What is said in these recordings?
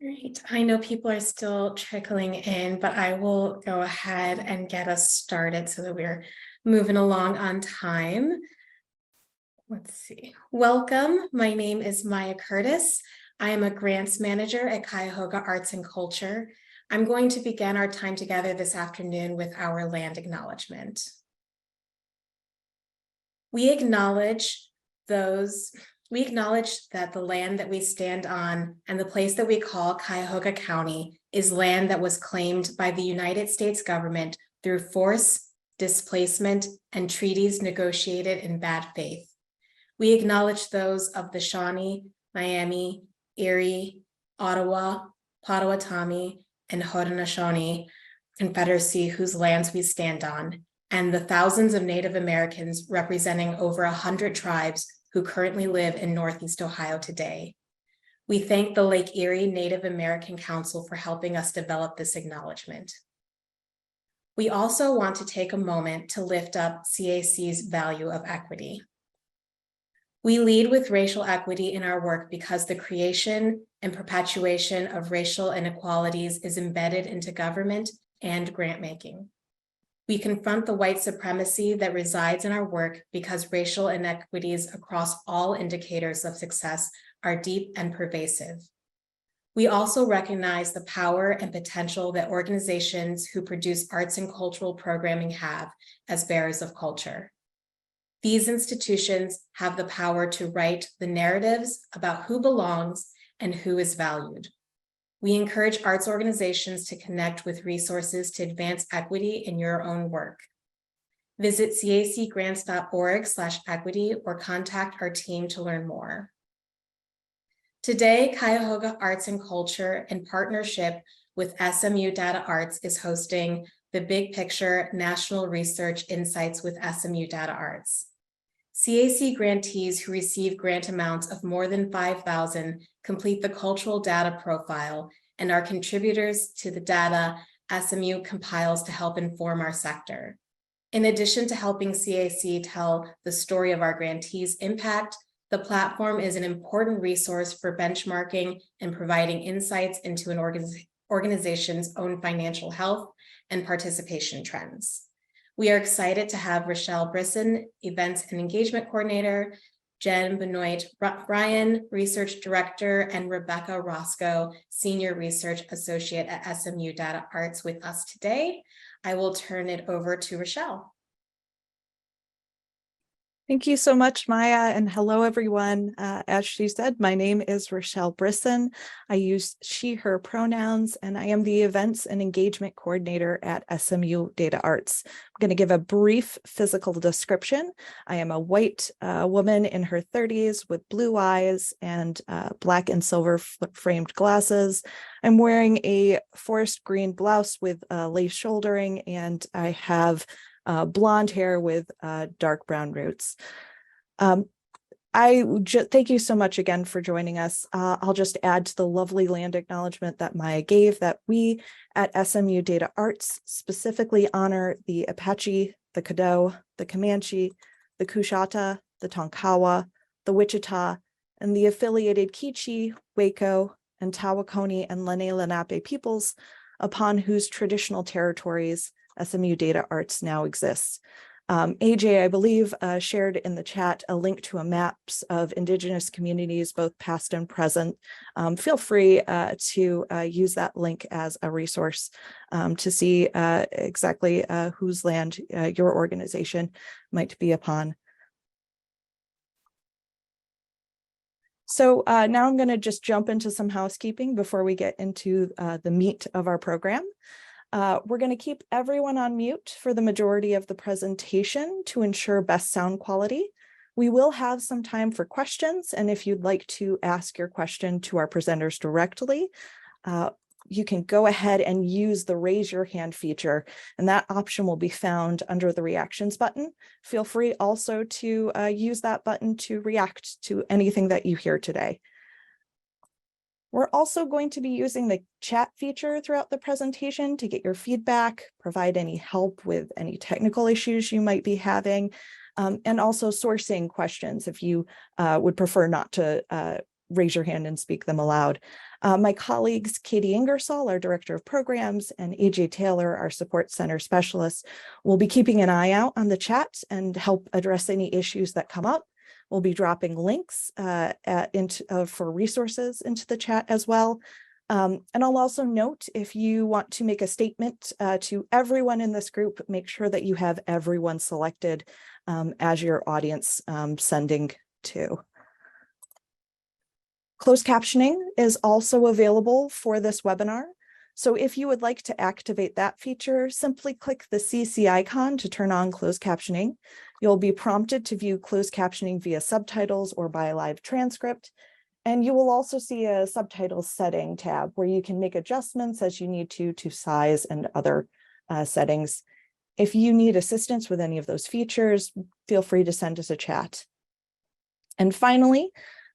Great. I know people are still trickling in, but I will go ahead and get us started so that we're moving along on time. Let's see. Welcome. My name is Maya Curtis. I am a grants manager at Cuyahoga Arts and Culture. I'm going to begin our time together this afternoon with our land acknowledgement. We acknowledge that the land that we stand on and the place that we call Cuyahoga County is land that was claimed by the United States government through force, displacement, and treaties negotiated in bad faith. We acknowledge those of the Shawnee, Miami, Erie, Ottawa, Potawatomi, and Haudenosaunee Confederacy whose lands we stand on, and the thousands of Native Americans representing over 100 tribes who currently live in Northeast Ohio today. We thank the Lake Erie Native American Council for helping us develop this acknowledgement. We also want to take a moment to lift up CAC's value of equity. We lead with racial equity in our work because the creation and perpetuation of racial inequalities is embedded into government and grant making. We confront the white supremacy that resides in our work because racial inequities across all indicators of success are deep and pervasive. We also recognize the power and potential that organizations who produce arts and cultural programming have as bearers of culture. These institutions have the power to write the narratives about who belongs and who is valued. We encourage arts organizations to connect with resources to advance equity in your own work. Visit cacgrants.org/equity or contact our team to learn more. Today, Cuyahoga Arts and Culture, in partnership with SMU DataArts, is hosting the Big Picture National Research Insights with SMU DataArts. CAC grantees who receive grant amounts of more than $5,000 complete the cultural data profile and are contributors to the data SMU compiles to help inform our sector. In addition to helping CAC tell the story of our grantees' impact, the platform is an important resource for benchmarking and providing insights into an organization's own financial health and participation trends. We are excited to have Rochelle Brisson, Events and Engagement Coordinator, Jen Benoit Ryan, Research Director, and Rebecca Roscoe, Senior Research Associate at SMU DataArts with us today. I will turn it over to Rochelle. Thank you so much, Maya, and hello, everyone. As she said, my name is Rochelle Brisson. I use she, her pronouns, and I am the Events and Engagement Coordinator at SMU DataArts. I'm going to give a brief physical description. I am a white woman in her 30s with blue eyes and black and silver framed glasses. I'm wearing a forest green blouse with lace shouldering, and I have blonde hair with dark brown roots. Thank you so much again for joining us. I'll just add to the lovely land acknowledgement that Maya gave that we at SMU DataArts specifically honor the Apache, the Caddo, the Comanche, the Coushatta, the Tonkawa, the Wichita, and the affiliated K'iche', Waco, and Tawakoni and Lenni Lenape peoples upon whose traditional territories SMU DataArts now exists. AJ, I believe, shared in the chat a link to a maps of Indigenous communities, both past and present. Feel free to use that link as a resource to see exactly whose land your organization might be upon. So now I'm going to just jump into some housekeeping before we get into the meat of our program. We're going to keep everyone on mute for the majority of the presentation to ensure best sound quality. We will have some time for questions, and if you'd like to ask your question to our presenters directly, you can go ahead and use the raise your hand feature, and that option will be found under the reactions button. Feel free also to use that button to react to anything that you hear today. We're also going to be using the chat feature throughout the presentation to get your feedback, provide any help with any technical issues you might be having, and also sourcing questions if you would prefer not to raise your hand and speak them aloud. My colleagues, Katie Ingersoll, our Director of Programs, and AJ Taylor, our Support Center Specialist, will be keeping an eye out on the chat and help address any issues that come up. We'll be dropping links for resources into the chat as well. And I'll also note, if you want to make a statement to everyone in this group, make sure that you have everyone selected as your audience sending to. Closed captioning is also available for this webinar. So if you would like to activate that feature, simply click the CC icon to turn on closed captioning. You'll be prompted to view closed captioning via subtitles or by a live transcript. And you will also see a subtitles setting tab where you can make adjustments as you need to size and other settings. If you need assistance with any of those features, feel free to send us a chat. And finally,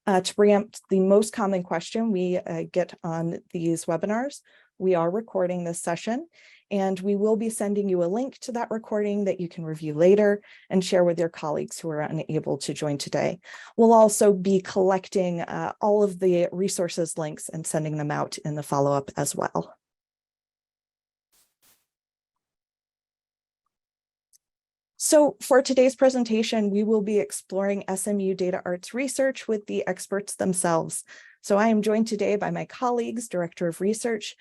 to preempt the most common question we get on these webinars, we are recording this session, and we will be sending you a link to that recording that you can review later and share with your colleagues who are unable to join today. We'll also be collecting all of the resources links and sending them out in the follow-up as well. So for today's presentation, we will be exploring SMU DataArts research with the experts themselves. So I am joined today by my colleagues, Director of Research,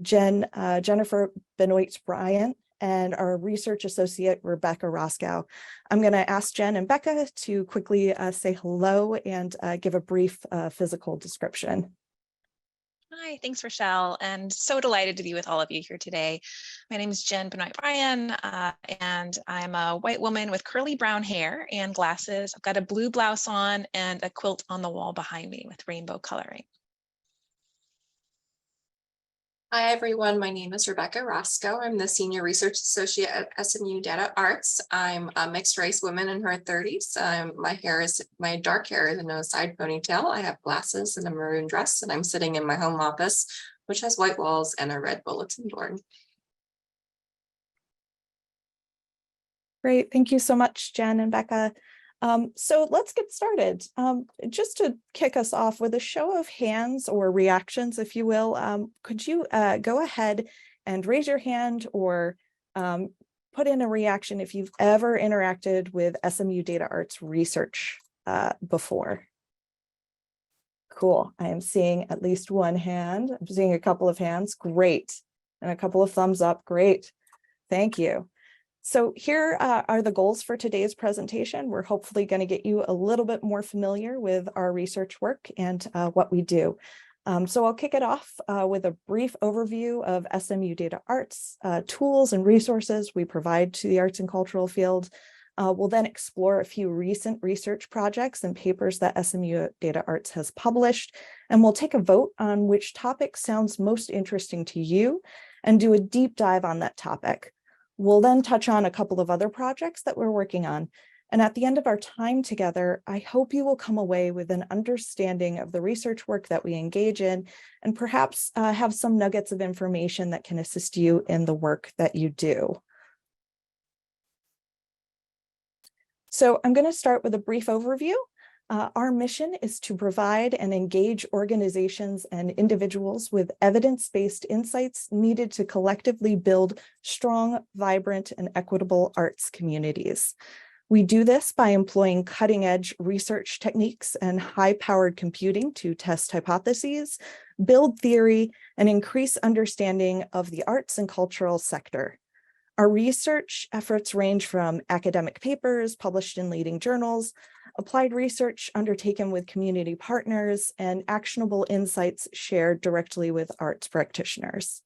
Jennifer Benoit-Bryant, and our Research Associate, Rebecca Roscoe. I'm going to ask Jen and Becca to quickly say hello and give a brief physical description. Hi, thanks, Rochelle, and so delighted to be with all of you here today. My name is Jen Benoit-Bryan, and I'm a white woman with curly brown hair and glasses. I've got a blue blouse on and a quilt on the wall behind me with rainbow coloring. Hi, everyone. My name is Rebecca Roscoe. I'm the Senior Research Associate at SMU DataArts. I'm a mixed race woman in her 30s. My dark hair is in a side ponytail. I have glasses and a maroon dress, and I'm sitting in my home office, which has white walls and a red bulletin board. Great. Thank you so much, Jen and Becca. So let's get started. Just to kick us off with a show of hands or reactions, if you will, could you go ahead and raise your hand or put in a reaction if you've ever interacted with SMU DataArts research before? Cool. I am seeing at least one hand. I'm seeing a couple of hands. Great. And a couple of thumbs up. Great. Thank you. So here are the goals for today's presentation. We're hopefully going to get you a little bit more familiar with our research work and what we do. So I'll kick it off with a brief overview of SMU DataArts, tools and resources we provide to the arts and cultural field. We'll then explore a few recent research projects and papers that SMU DataArts has published, and we'll take a vote on which topic sounds most interesting to you and do a deep dive on that topic. We'll then touch on a couple of other projects that we're working on. And at the end of our time together, I hope you will come away with an understanding of the research work that we engage in, and perhaps have some nuggets of information that can assist you in the work that you do. So I'm going to start with a brief overview. Our mission is to provide and engage organizations and individuals with evidence-based insights needed to collectively build strong, vibrant, and equitable arts communities. We do this by employing cutting-edge research techniques and high-powered computing to test hypotheses, build theory, and increase understanding of the arts and cultural sector. Our research efforts range from academic papers published in leading journals, applied research undertaken with community partners, and actionable insights shared directly with arts practitioners.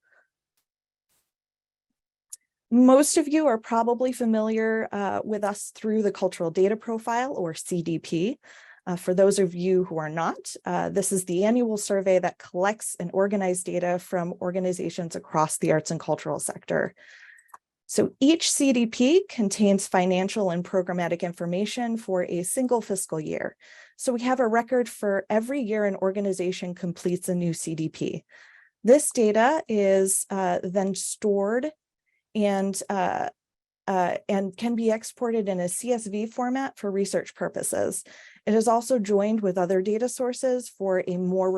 Most of you are probably familiar with us through the Cultural Data Profile, or CDP. For those of you who are not, this is the annual survey that collects and organizes data from organizations across the arts and cultural sector. So each CDP contains financial and programmatic information for a single fiscal year. So we have a record for every year an organization completes a new CDP. This data is then stored and can be exported in a CSV format for research purposes. It is also joined with other data sources for a more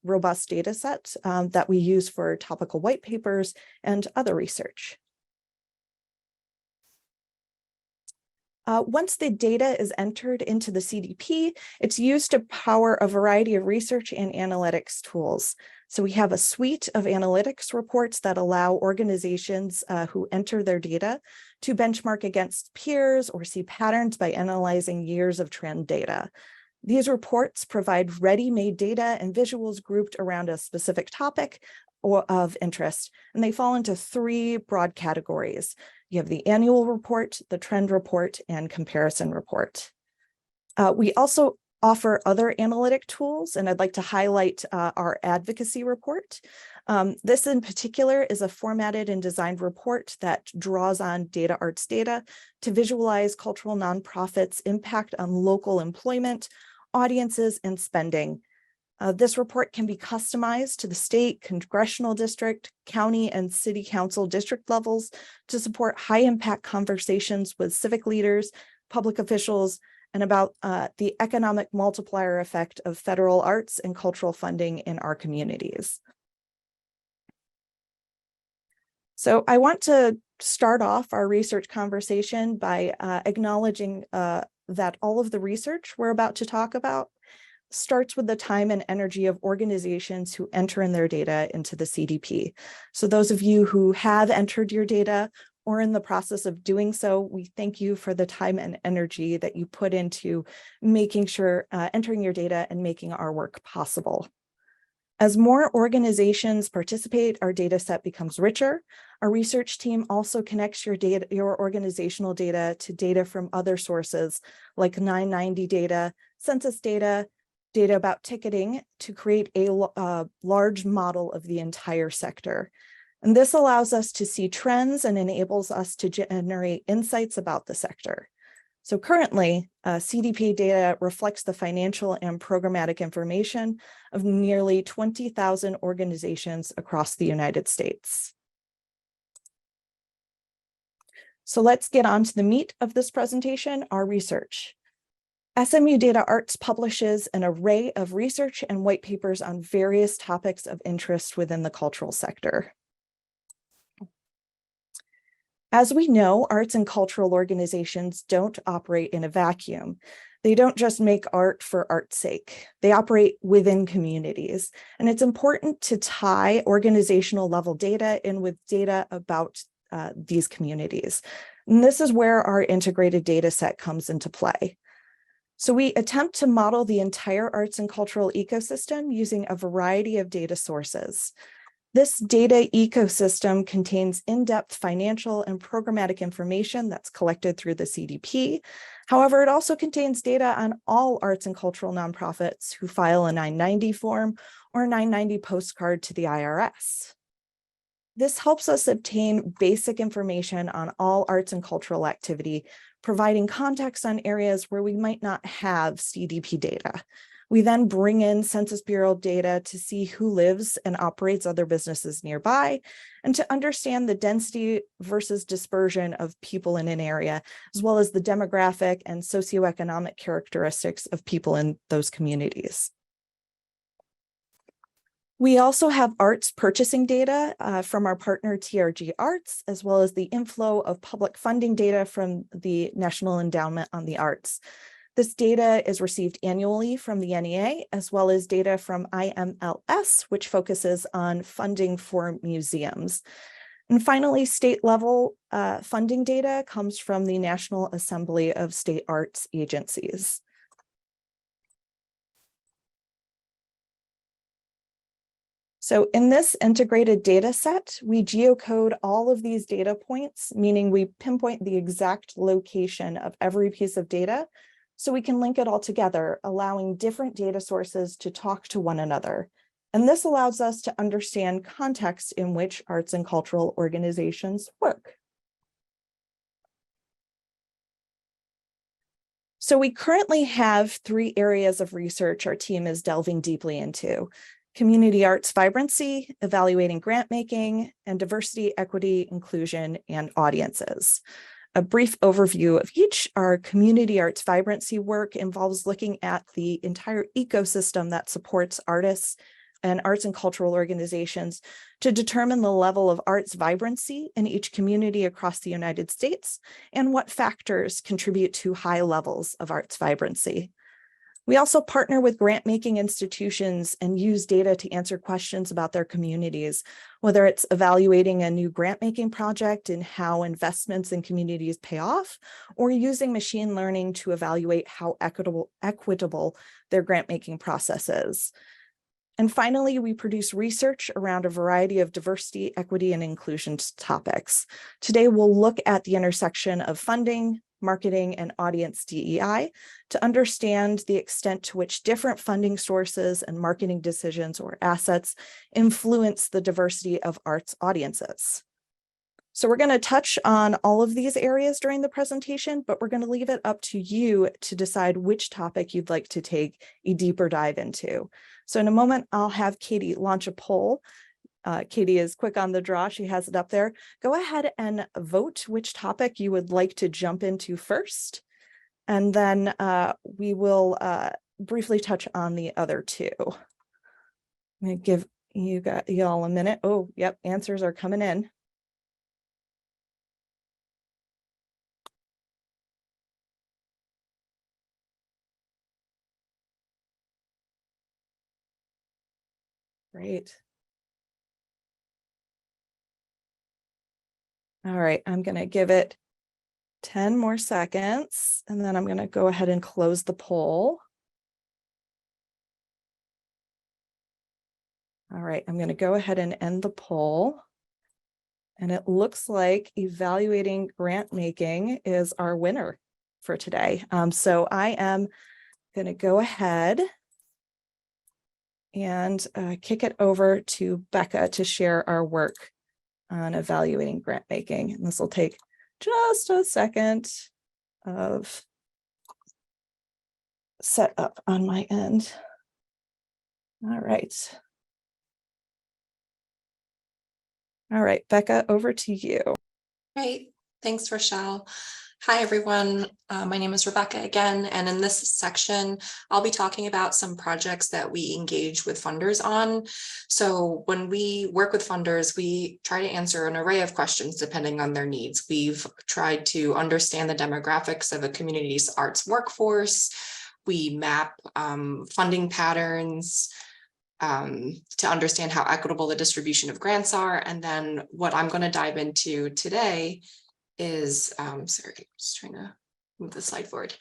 robust data set that we use for topical white papers and other research. Once the data is entered into the CDP, it's used to power a variety of research and analytics tools. So we have a suite of analytics reports that allow organizations who enter their data to benchmark against peers or see patterns by analyzing years of trend data. These reports provide ready-made data and visuals grouped around a specific topic or of interest, and they fall into three broad categories. You have the annual report, the trend report, and comparison report. We also offer other analytic tools, and I'd like to highlight our advocacy report. This in particular is a formatted and designed report that draws on DataArts data to visualize cultural nonprofits' impact on local employment, audiences, and spending. This report can be customized to the state, congressional district, county, and city council district levels to support high-impact conversations with civic leaders, public officials, and about the economic multiplier effect of federal arts and cultural funding in our communities. So I want to start off our research conversation by acknowledging that all of the research we're about to talk about starts with the time and energy of organizations who enter in their data into the CDP. So those of you who have entered your data or in the process of doing so, we thank you for the time and energy that you put into making sure entering your data and making our work possible. As more organizations participate, our data set becomes richer. Our research team also connects your organizational data to data from other sources like 990 data, census data about ticketing to create a large model of the entire sector. And this allows us to see trends and enables us to generate insights about the sector. So currently, CDP data reflects the financial and programmatic information of nearly 20,000 organizations across the United States. So let's get on to the meat of this presentation, our research. SMU DataArts publishes an array of research and white papers on various topics of interest within the cultural sector. As we know, arts and cultural organizations don't operate in a vacuum. They don't just make art for art's sake. They operate within communities. And it's important to tie organizational level data in with data about these communities. And this is where our integrated data set comes into play. So we attempt to model the entire arts and cultural ecosystem using a variety of data sources. This data ecosystem contains in-depth financial and programmatic information that's collected through the CDP. However, it also contains data on all arts and cultural nonprofits who file a 990 form or 990 postcard to the IRS. This helps us obtain basic information on all arts and cultural activity, providing context on areas where we might not have CDP data. We then bring in Census Bureau data to see who lives and operates other businesses nearby, and to understand the density versus dispersion of people in an area, as well as the demographic and socioeconomic characteristics of people in those communities. We also have arts purchasing data from our partner TRG Arts, as well as the inflow of public funding data from the National Endowment on the Arts. This data is received annually from the NEA, as well as data from IMLS, which focuses on funding for museums. And finally, state level funding data comes from the National Assembly of State Arts Agencies. So in this integrated data set, we geocode all of these data points, meaning we pinpoint the exact location of every piece of data, so we can link it all together, allowing different data sources to talk to one another. And this allows us to understand context in which arts and cultural organizations work. So we currently have 3 areas of research our team is delving deeply into: community arts vibrancy, evaluating grant making, and diversity, equity, inclusion, and audiences. A brief overview of each. Our community arts vibrancy work involves looking at the entire ecosystem that supports artists and arts and cultural organizations to determine the level of arts vibrancy in each community across the United States and what factors contribute to high levels of arts vibrancy. We also partner with grant-making institutions and use data to answer questions about their communities, whether it's evaluating a new grant-making project and how investments in communities pay off, or using machine learning to evaluate how equitable their grant-making process is. And finally, we produce research around a variety of diversity, equity, and inclusion topics. Today, we'll look at the intersection of funding, marketing, and audience DEI to understand the extent to which different funding sources and marketing decisions or assets influence the diversity of arts audiences. So we're going to touch on all of these areas during the presentation, but we're going to leave it up to you to decide which topic you'd like to take a deeper dive into. So in a moment, I'll have Katie launch a poll. Katie is quick on the draw. She has it up there. Go ahead and vote which topic you would like to jump into first. And then we will briefly touch on the other two. I'm going to give y'all a minute. Oh, yep, answers are coming in. Great. All right, I'm going to give it 10 more seconds, and then I'm going to go ahead and close the poll. All right, I'm going to go ahead and end the poll. And it looks like evaluating grant making is our winner for today. So I am going to go ahead and kick it over to Becca to share our work on evaluating grant making. And this will take just a second of setup on my end. All right. All right, Becca, over to you. Great. Thanks, Rochelle. Hi, everyone. My name is Rebecca again, and in this section, I'll be talking about some projects that we engage with funders on. So when we work with funders, we try to answer an array of questions depending on their needs. We've tried to understand the demographics of a community's arts workforce. We map funding patterns, to understand how equitable the distribution of grants are. And then what I'm going to dive into today is, sorry, just trying to move the slide forward.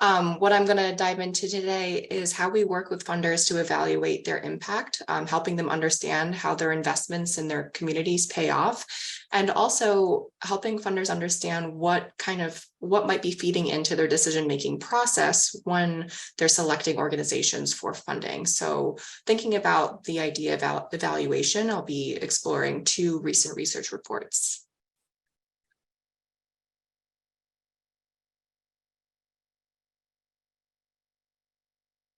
What I'm going to dive into today is how we work with funders to evaluate their impact, helping them understand how their investments in their communities pay off, and also helping funders understand what might be feeding into their decision-making process when they're selecting organizations for funding. So thinking about the idea of evaluation, I'll be exploring two recent research reports.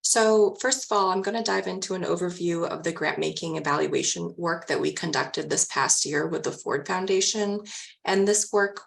So first of all, I'm going to dive into an overview of the grant making evaluation work that we conducted this past year with the Ford Foundation. And this work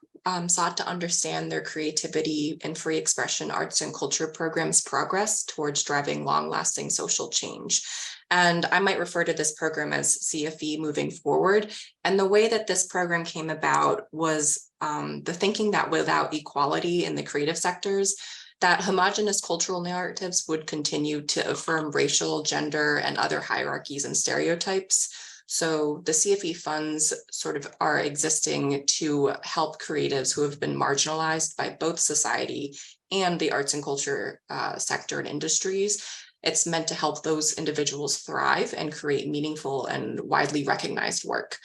sought to understand their creativity and free expression arts and culture programs' progress towards driving long-lasting social change. And I might refer to this program as CFE moving forward. And the way that this program came about was the thinking that without equality in the creative sectors, that homogenous cultural narratives would continue to affirm racial, gender, and other hierarchies and stereotypes. So the CFE funds sort of are existing to help creatives who have been marginalized by both society and the arts and culture sector and industries. It's meant to help those individuals thrive and create meaningful and widely recognized work.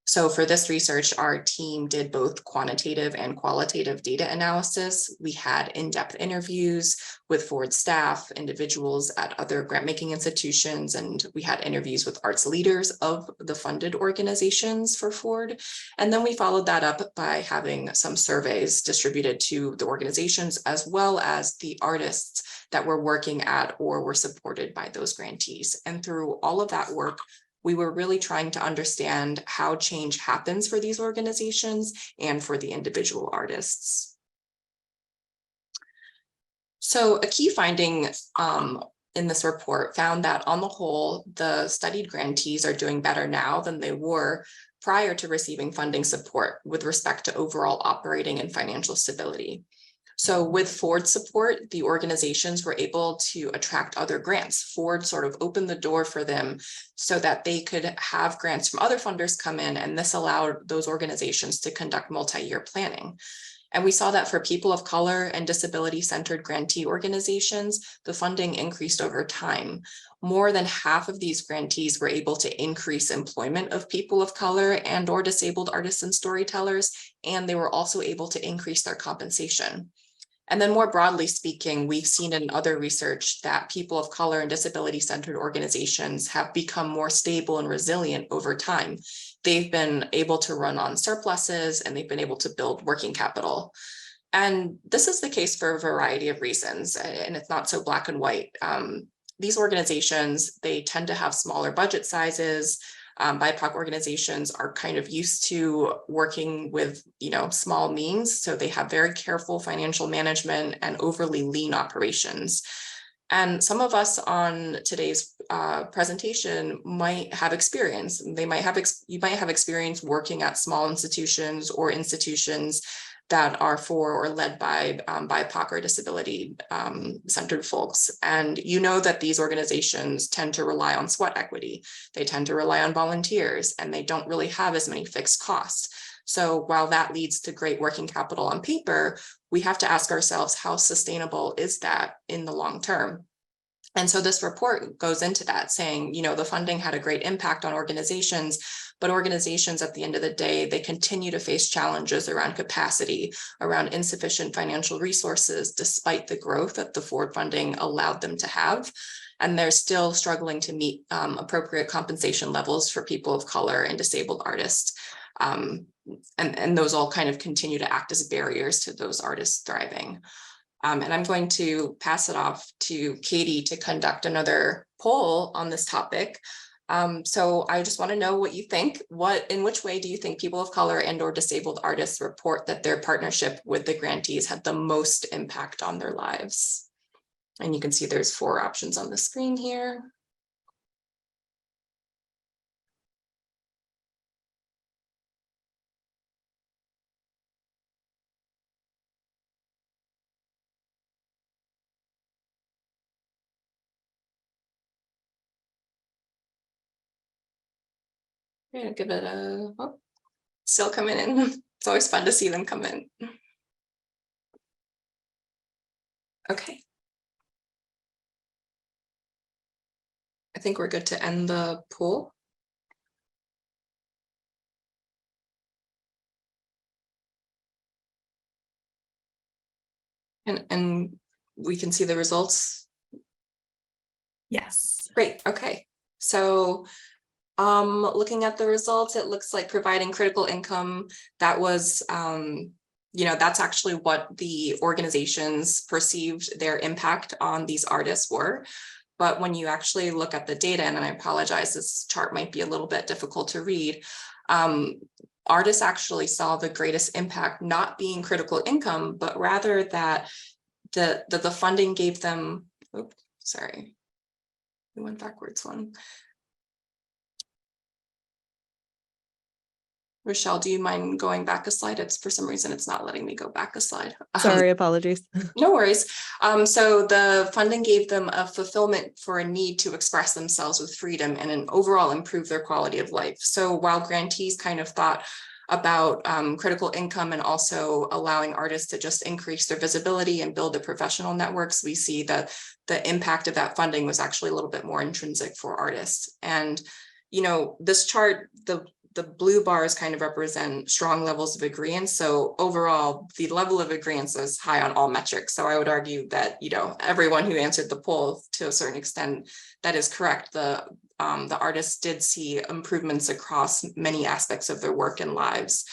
So for this research, our team did both quantitative and qualitative data analysis. We had in-depth interviews with Ford staff, individuals at other grant-making institutions, and we had interviews with arts leaders of the funded organizations for Ford. And then we followed that up by having some surveys distributed to the organizations as well as the artists that were working at or were supported by those grantees. And through all of that work, we were really trying to understand how change happens for these organizations and for the individual artists. So a key finding in this report found that on the whole, the studied grantees are doing better now than they were prior to receiving funding support with respect to overall operating and financial stability. So with Ford's support, the organizations were able to attract other grants. Ford sort of opened the door for them so that they could have grants from other funders come in, and this allowed those organizations to conduct multi-year planning. And we saw that for people of color and disability-centered grantee organizations, the funding increased over time. More than half of these grantees were able to increase employment of people of color and or disabled artists and storytellers, and they were also able to increase their compensation. And then more broadly speaking, we've seen in other research that people of color and disability-centered organizations have become more stable and resilient over time. They've been able to run on surpluses, and they've been able to build working capital. And this is the case for a variety of reasons, and it's not so black and white. These organizations, they tend to have smaller budget sizes. BIPOC organizations are kind of used to working with, small means, so they have very careful financial management and overly lean operations. And some of us on today's presentation might have experience. You might have experience working at small institutions or institutions that are for or led by BIPOC or disability centered folks. And you know that these organizations tend to rely on sweat equity. They tend to rely on volunteers, and they don't really have as many fixed costs. So while that leads to great working capital on paper, we have to ask ourselves, how sustainable is that in the long term? And so this report goes into that, saying, the funding had a great impact on organizations, but organizations at the end of the day, they continue to face challenges around capacity, around insufficient financial resources, despite the growth that the Ford funding allowed them to have. And they're still struggling to meet appropriate compensation levels for people of color and disabled artists. And those all kind of continue to act as barriers to those artists thriving. And I'm going to pass it off to Katie to conduct another poll on this topic. So I just want to know what you think. In which way do you think people of color and or disabled artists report that their partnership with the grantees had the most impact on their lives? And you can see there's 4 options on the screen here. I'm gonna give it a, still coming in. It's always fun to see them come in. Okay. I think we're good to end the poll. And we can see the results. Yes. Great, okay. So looking at the results, it looks like providing critical income, that was, that's actually what the organizations perceived their impact on these artists were. But when you actually look at the data, and I apologize, this chart might be a little bit difficult to read, artists actually saw the greatest impact not being critical income, but rather that the funding gave them, oops, sorry, we went backwards one. Rochelle, do you mind going back a slide? It's for some reason, it's not letting me go back a slide. Sorry, apologies. No worries. So the funding gave them a fulfillment for a need to express themselves with freedom and an overall improve their quality of life. So while grantees kind of thought about critical income and also allowing artists to just increase their visibility and build their professional networks, we see that the impact of that funding was actually a little bit more intrinsic for artists. And, this chart, the blue bars kind of represent strong levels of agreement. So overall, the level of agreement is high on all metrics. So I would argue that, everyone who answered the poll to a certain extent, that is correct. The artists did see improvements across many aspects of their work and lives.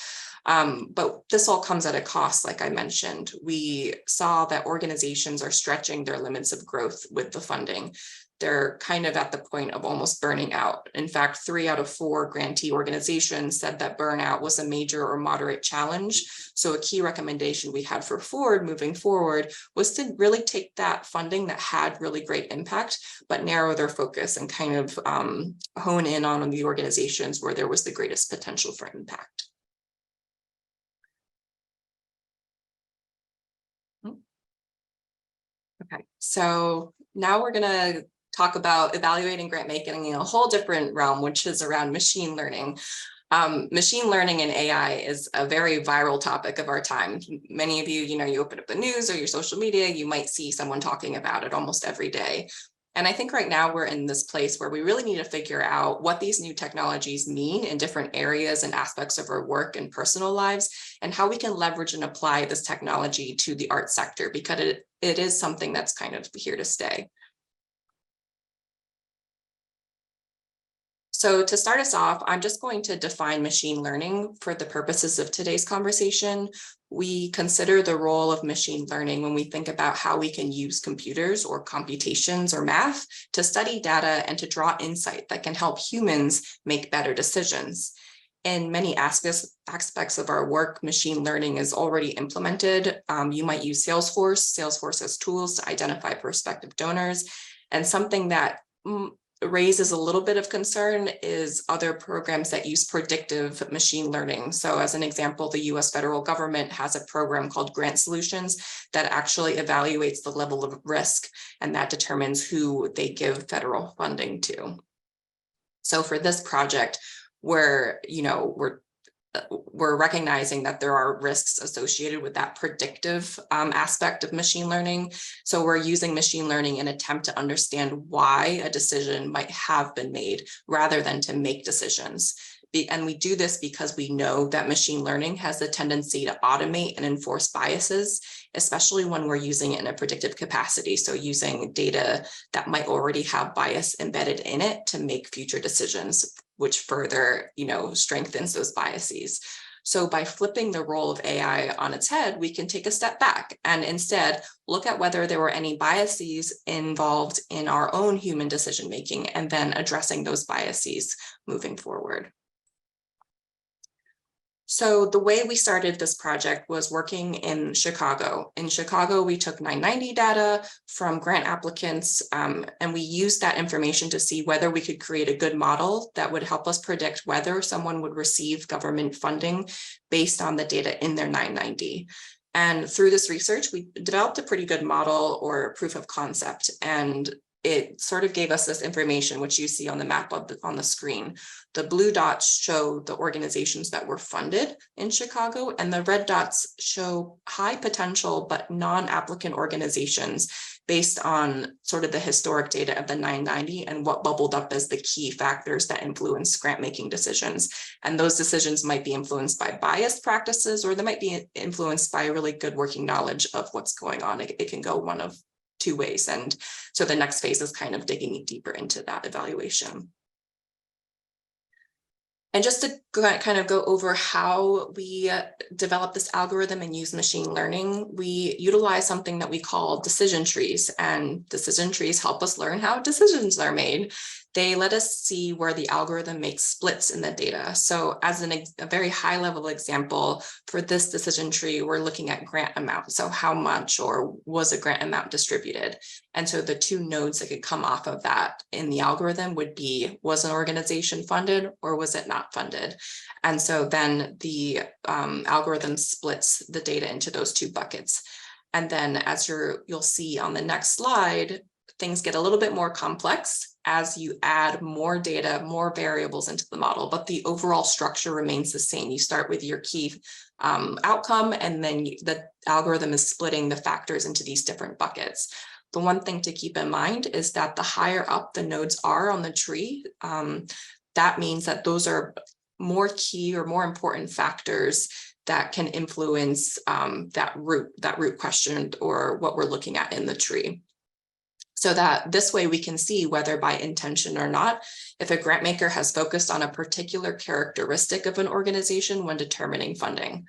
But this all comes at a cost, like I mentioned. We saw that organizations are stretching their limits of growth with the funding. they're kind of at the point of almost burning out. In fact, 3 out of 4 grantee organizations said that burnout was a major or moderate challenge. So a key recommendation we had for Ford moving forward was to really take that funding that had really great impact, but narrow their focus and kind of hone in on the organizations where there was the greatest potential for impact. Okay, so now we're gonna talk about evaluating grant making in a whole different realm, which is around machine learning. Machine learning and AI is a very viral topic of our time. Many of you, you open up the news or your social media, you might see someone talking about it almost every day. And I think right now we're in this place where we really need to figure out what these new technologies mean in different areas and aspects of our work and personal lives, and how we can leverage and apply this technology to the art sector, because it is something that's kind of here to stay. So to start us off, I'm just going to define machine learning for the purposes of today's conversation. We consider the role of machine learning when we think about how we can use computers or computations or math to study data and to draw insight that can help humans make better decisions. In many aspects of our work, machine learning is already implemented. You might use Salesforce as tools to identify prospective donors. And something that raises a little bit of concern is other programs that use predictive machine learning. So as an example, the US federal government has a program called Grant Solutions that actually evaluates the level of risk, and that determines who they give federal funding to. So for this project, we're recognizing that there are risks associated with that predictive aspect of machine learning. So we're using machine learning in an attempt to understand why a decision might have been made rather than to make decisions. And we do this because we know that machine learning has a tendency to automate and enforce biases, especially when we're using it in a predictive capacity. So using data that might already have bias embedded in it to make future decisions, which further, strengthens those biases. So by flipping the role of AI on its head, we can take a step back and instead look at whether there were any biases involved in our own human decision-making, and then addressing those biases moving forward. So the way we started this project was working in Chicago. In Chicago, we took 990 data from grant applicants, and we used that information to see whether we could create a good model that would help us predict whether someone would receive government funding based on the data in their 990. And through this research, we developed a pretty good model or proof of concept, and it sort of gave us this information, which you see on the map on the screen. The blue dots show the organizations that were funded in Chicago, and the red dots show high potential but non-applicant organizations based on sort of the historic data of the 990 and what bubbled up as the key factors that influence grant-making decisions. And those decisions might be influenced by biased practices, or they might be influenced by really good working knowledge of what's going on. It can go one of two ways. And so the next phase is kind of digging deeper into that evaluation. And just to kind of go over how we develop this algorithm and use machine learning, we utilize something that we call decision trees, and decision trees help us learn how decisions are made. They let us see where the algorithm makes splits in the data. So as a very high level example, for this decision tree, we're looking at grant amount. So how much or was a grant amount distributed? And so the two nodes that could come off of that in the algorithm would be, was an organization funded or was it not funded? And so then the algorithm splits the data into those two buckets. And then as you'll see on the next slide, things get a little bit more complex as you add more data, more variables into the model, but the overall structure remains the same. You start with your key outcome, and then the algorithm is splitting the factors into these different buckets. The one thing to keep in mind is that the higher up the nodes are on the tree, that means that those are more key or more important factors that can influence that root question or what we're looking at in the tree. So that this way we can see whether by intention or not, if a grant maker has focused on a particular characteristic of an organization when determining funding.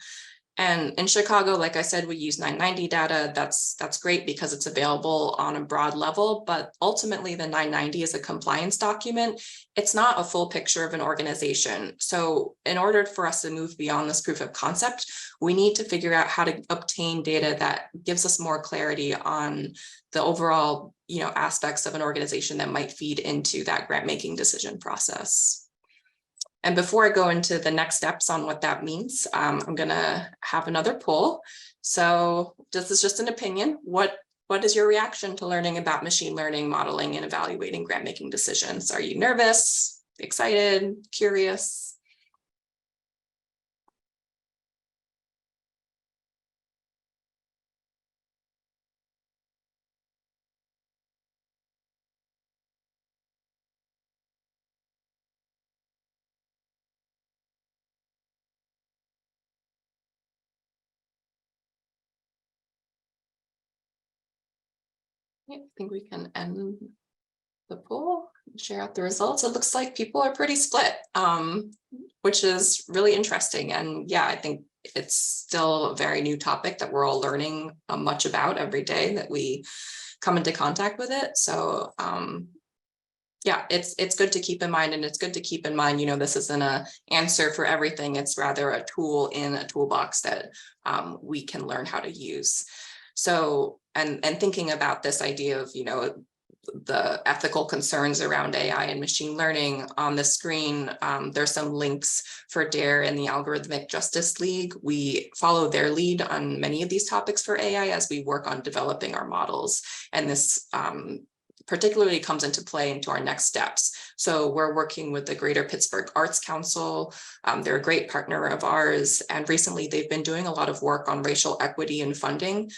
And in Chicago, like I said, we use 990 data. That's great because it's available on a broad level, but ultimately the 990 is a compliance document. It's not a full picture of an organization. So in order for us to move beyond this proof of concept, we need to figure out how to obtain data that gives us more clarity on the overall, aspects of an organization that might feed into that grant making decision process. And before I go into the next steps on what that means, I'm going to have another poll. So this is just an opinion. What is your reaction to learning about machine learning, modeling, and evaluating grant making decisions? Are you nervous, excited, curious? I think we can end the poll, share out the results. It looks like people are pretty split, which is really interesting. And yeah, I think it's still a very new topic that we're all learning much about every day that we come into contact with it. So yeah, it's good to keep in mind, and it's good to keep in mind, this isn't an answer for everything. It's rather a tool in a toolbox that we can learn how to use. So, and thinking about this idea of, the ethical concerns around AI and machine learning on the screen, there's some links for DARE and the Algorithmic Justice League. We follow their lead on many of these topics for AI as we work on developing our models. And this particularly comes into play into our next steps. So we're working with the Greater Pittsburgh Arts Council. They're a great partner of ours. And recently they've been doing a lot of work on racial equity and funding.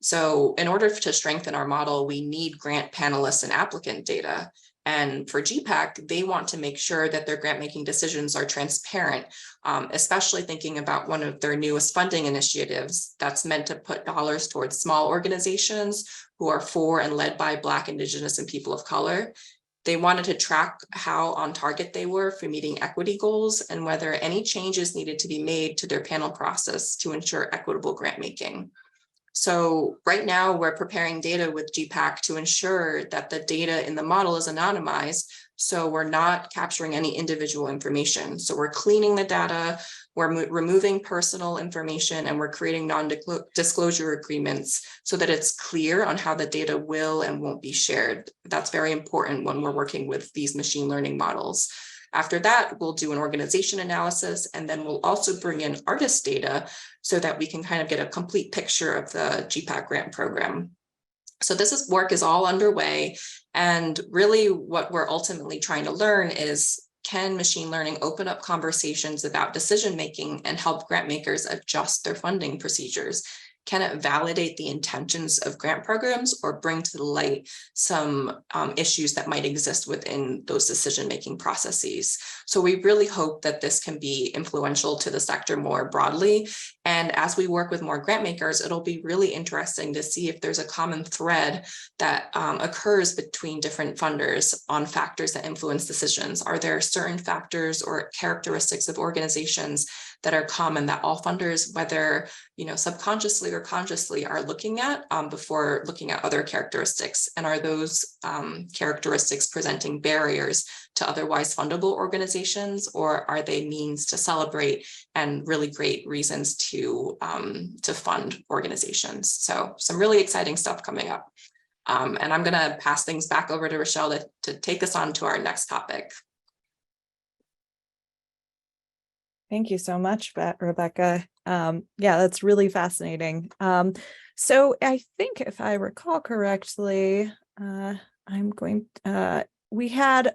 So in order to strengthen our model, we need grant panelists and applicant data. And for GPAC, they want to make sure that their grant making decisions are transparent, especially thinking about one of their newest funding initiatives that's meant to put dollars towards small organizations who are for and led by Black, Indigenous, and people of color. They wanted to track how on target they were for meeting equity goals and whether any changes needed to be made to their panel process to ensure equitable grant making. So right now we're preparing data with GPAC to ensure that the data in the model is anonymized. So we're not capturing any individual information. So we're cleaning the data, we're removing personal information, and we're creating non-disclosure agreements so that it's clear on how the data will and won't be shared. That's very important when we're working with these machine learning models. After that, we'll do an organization analysis, and then we'll also bring in artist data so that we can kind of get a complete picture of the GPAC grant program. So this work is all underway. And really what we're ultimately trying to learn is, can machine learning open up conversations about decision-making and help grant makers adjust their funding procedures? Can it validate the intentions of grant programs or bring to light some issues that might exist within those decision-making processes? So we really hope that this can be influential to the sector more broadly. And as we work with more grant makers, it'll be really interesting to see if there's a common thread that occurs between different funders on factors that influence decisions. Are there certain factors or characteristics of organizations that are common that all funders, whether subconsciously or consciously, are looking at before looking at other characteristics? And are those characteristics presenting barriers to otherwise fundable organizations, or are they means to celebrate and really great reasons to fund organizations? So some really exciting stuff coming up. And I'm going to pass things back over to Rochelle to take us on to our next topic. Thank you so much, Rebecca. Yeah, that's really fascinating. So I think if I recall correctly, we had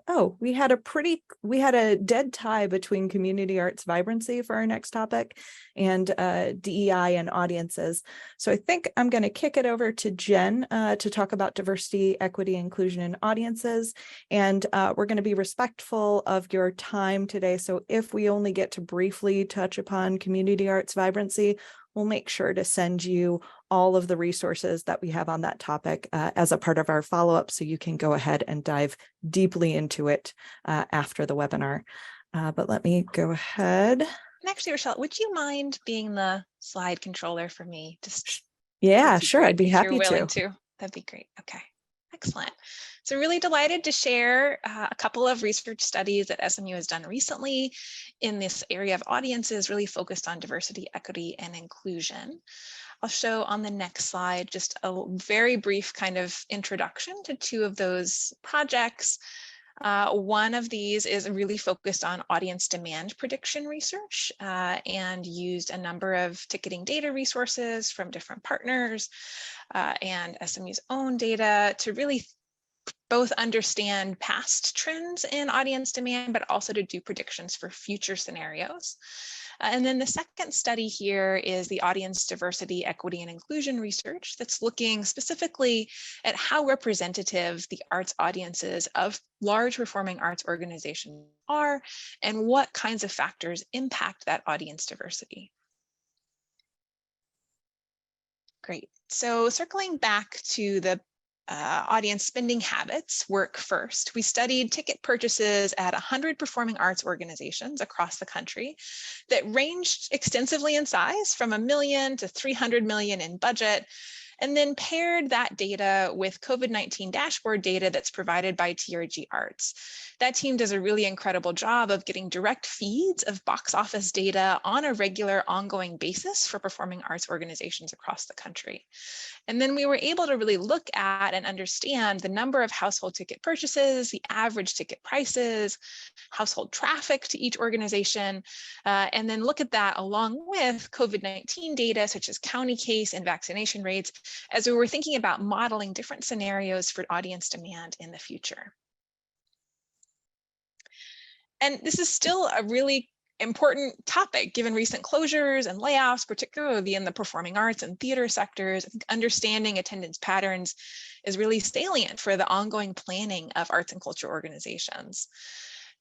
a dead tie between community arts vibrancy for our next topic and DEI and audiences. So I think I'm going to kick it over to Jen to talk about diversity, equity, inclusion, and audiences. And we're going to be respectful of your time today. So if we only get to briefly touch upon community arts vibrancy, we'll make sure to send you all of the resources that we have on that topic as a part of our follow-up, so you can go ahead and dive deeply into it after the webinar. But let me go ahead And actually, Rochelle, would you mind being the slide controller for me? Just Yeah, would be sure. great I'd be if happy you're willing to. to. That'd be great. Okay, excellent. So really delighted to share a couple of research studies that SMU has done recently in this area of audiences really focused on diversity, equity, and inclusion. I'll show on the next slide just a very brief kind of introduction to two of those projects. One of these is really focused on audience demand prediction research and used a number of ticketing data resources from different partners and SMU's own data to really both understand past trends in audience demand, but also to do predictions for future scenarios. And then the second study here is the audience diversity, equity, and inclusion research that's looking specifically at how representative the arts audiences of large performing arts organizations are and what kinds of factors impact that audience diversity. Great. So circling back to the audience spending habits work first. We studied ticket purchases at 100 performing arts organizations across the country that ranged extensively in size from $1 million to $300 million in budget, and then paired that data with COVID-19 dashboard data that's provided by TRG Arts. That team does a really incredible job of getting direct feeds of box office data on a regular ongoing basis for performing arts organizations across the country. And then we were able to really look at and understand the number of household ticket purchases, the average ticket prices, household traffic to each organization, and then look at that along with COVID-19 data such as county case and vaccination rates as we were thinking about modeling different scenarios for audience demand in the future. And this is still a really important topic given recent closures and layoffs, particularly in the performing arts and theater sectors. I think understanding attendance patterns is really salient for the ongoing planning of arts and culture organizations.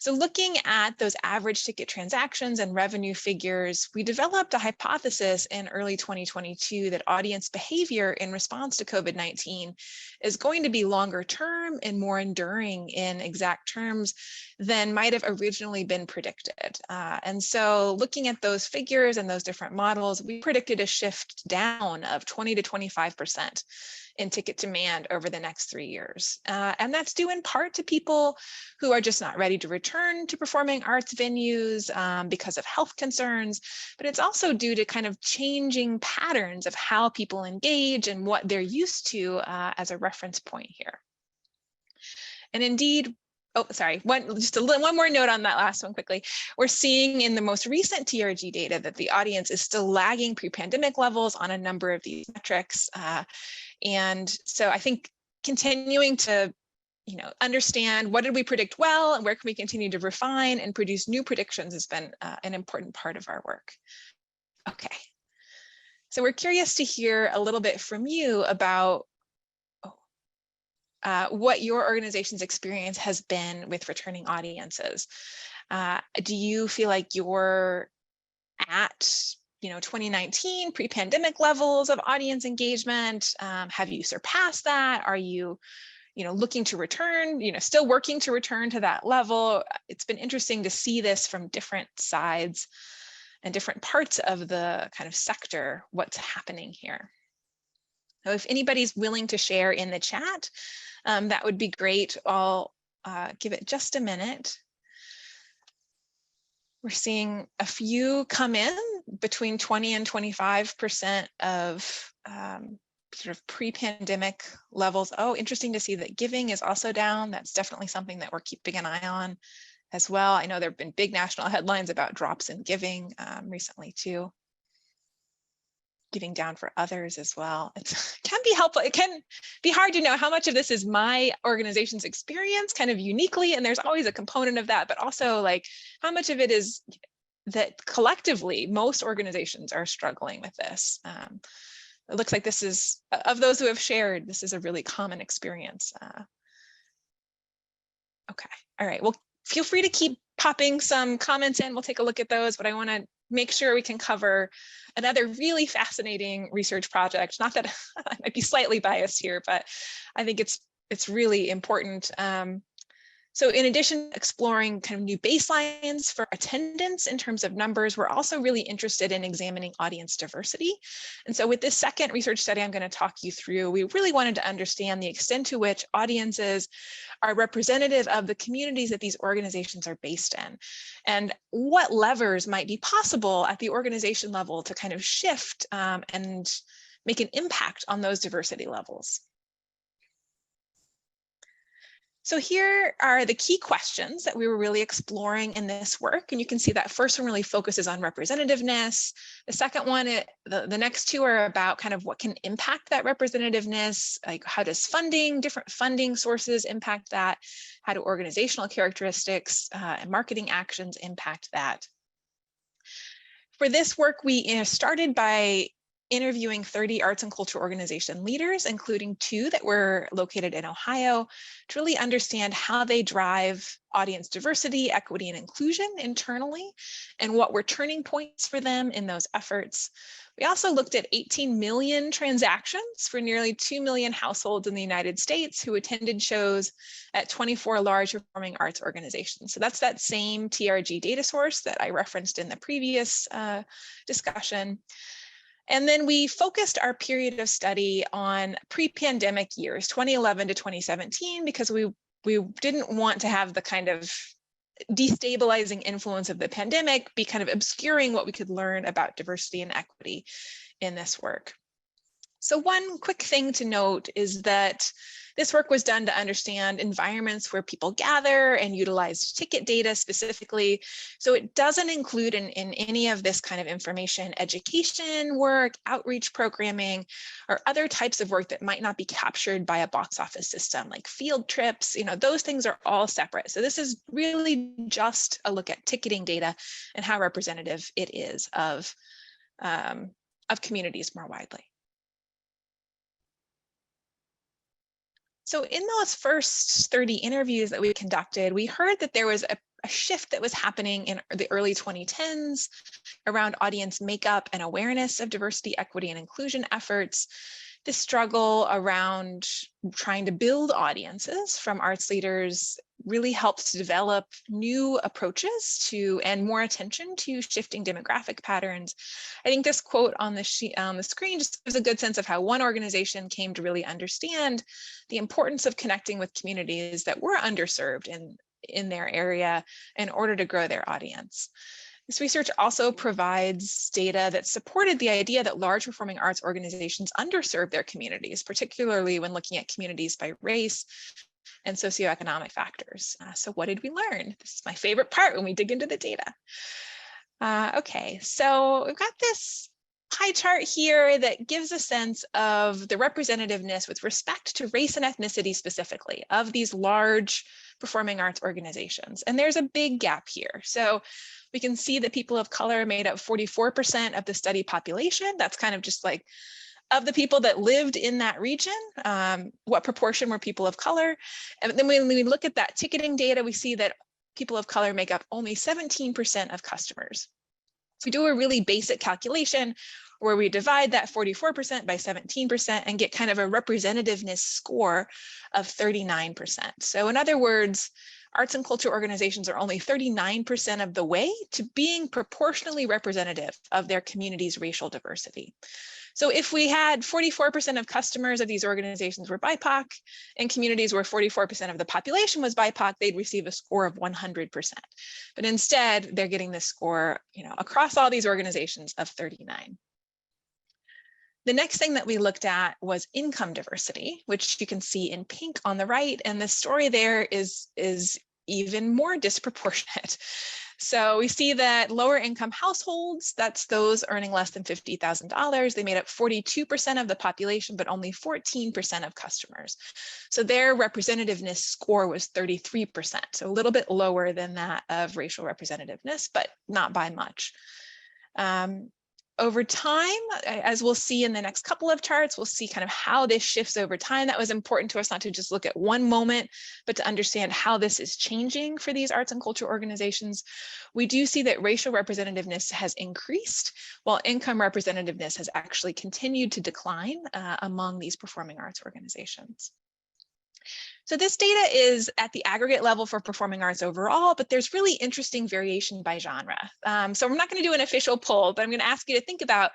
So looking at those average ticket transactions and revenue figures, we developed a hypothesis in early 2022 that audience behavior in response to COVID-19 is going to be longer term and more enduring in exact terms than might have originally been predicted. And so looking at those figures and those different models, we predicted a shift down of 20 to 25% in ticket demand over the next 3 years. And that's due in part to people who are just not ready to return to performing arts venues because of health concerns, but it's also due to kind of changing patterns of how people engage and what they're used to as a reference point here. And indeed, oh, sorry, one more note on that last one quickly. We're seeing in the most recent TRG data that the audience is still lagging pre-pandemic levels on a number of these metrics. And so I think continuing to understand what did we predict well and where can we continue to refine and produce new predictions has been an important part of our work. Okay, so we're curious to hear a little bit from you about what your organization's experience has been with returning audiences. Do you feel like you're at 2019 pre-pandemic levels of audience engagement? Have you surpassed that? Are you looking to return, still working to return to that level? It's been interesting to see this from different sides and different parts of the kind of sector, what's happening here. So if anybody's willing to share in the chat, that would be great. I'll give it just a minute. We're seeing a few come in between 20 and 25% of sort of pre-pandemic levels. Oh, interesting to see that giving is also down. That's definitely something that we're keeping an eye on as well. I know there have been big national headlines about drops in giving recently too. Giving down for others as well. It can be helpful. It can be hard to know how much of this is my organization's experience kind of uniquely, and there's always a component of that, but also like how much of it is that collectively most organizations are struggling with this. It looks like this is, of those who have shared, this is a really common experience. Okay, all right, well, feel free to keep popping some comments in. We'll take a look at those, but I wanna make sure we can cover another really fascinating research project. Not that I might be slightly biased here, but I think it's really important. So in addition to exploring kind of new baselines for attendance in terms of numbers, we're also really interested in examining audience diversity. And so with this second research study I'm going to talk you through, we really wanted to understand the extent to which audiences are representative of the communities that these organizations are based in, and what levers might be possible at the organization level to kind of shift and make an impact on those diversity levels. So here are the key questions that we were really exploring in this work. And you can see that first one really focuses on representativeness. The second one, the next two are about kind of what can impact that representativeness, like how does different funding sources impact that? How do organizational characteristics and marketing actions impact that? For this work, we started by interviewing 30 arts and culture organization leaders, including 2 that were located in Ohio, to really understand how they drive audience diversity, equity, and inclusion internally, and what were turning points for them in those efforts. We also looked at 18 million transactions for nearly 2 million households in the United States who attended shows at 24 large performing arts organizations. So that's that same TRG data source that I referenced in the previous discussion. And then we focused our period of study on pre-pandemic years, 2011 to 2017, because we didn't want to have the kind of destabilizing influence of the pandemic be kind of obscuring what we could learn about diversity and equity in this work. So one quick thing to note is that this work was done to understand environments where people gather and utilize ticket data specifically. So it doesn't include in any of this kind of information education work, outreach programming, or other types of work that might not be captured by a box office system like field trips. Those things are all separate. So this is really just a look at ticketing data and how representative it is of communities more widely. So in those first 30 interviews that we conducted, we heard that there was a shift that was happening in the early 2010s around audience makeup and awareness of diversity, equity, and inclusion efforts. This struggle around trying to build audiences from arts leaders really helped to develop new approaches to and more attention to shifting demographic patterns. I think this quote on the screen just gives a good sense of how one organization came to really understand the importance of connecting with communities that were underserved in their area in order to grow their audience. This research also provides data that supported the idea that large performing arts organizations underserve their communities, particularly when looking at communities by race and socioeconomic factors. So what did we learn? This is my favorite part when we dig into the data. Okay, so we've got this pie chart here that gives a sense of the representativeness with respect to race and ethnicity specifically of these large performing arts organizations. And there's a big gap here. So we can see that people of color made up 44% of the study population. That's kind of just like of the people that lived in that region, what proportion were people of color? And then when we look at that ticketing data, we see that people of color make up only 17% of customers. So we do a really basic calculation where we divide that 44% by 17% and get kind of a representativeness score of 39%. So in other words, arts and culture organizations are only 39% of the way to being proportionally representative of their community's racial diversity. So if we had 44% of customers of these organizations were BIPOC and communities where 44% of the population was BIPOC, they'd receive a score of 100%. But instead, they're getting this score, across all these organizations of 39. The next thing that we looked at was income diversity, which you can see in pink on the right. And the story there is even more disproportionate. So we see that lower income households, that's those earning less than $50,000, they made up 42% of the population, but only 14% of customers. So their representativeness score was 33%, so a little bit lower than that of racial representativeness, but not by much. Over time, as we'll see in the next couple of charts, we'll see kind of how this shifts over time. That was important to us not to just look at one moment, but to understand how this is changing for these arts and culture organizations. We do see that racial representativeness has increased, while income representativeness has actually continued to decline among these performing arts organizations. So this data is at the aggregate level for performing arts overall, but there's really interesting variation by genre. So I'm not going to do an official poll, but I'm going to ask you to think about,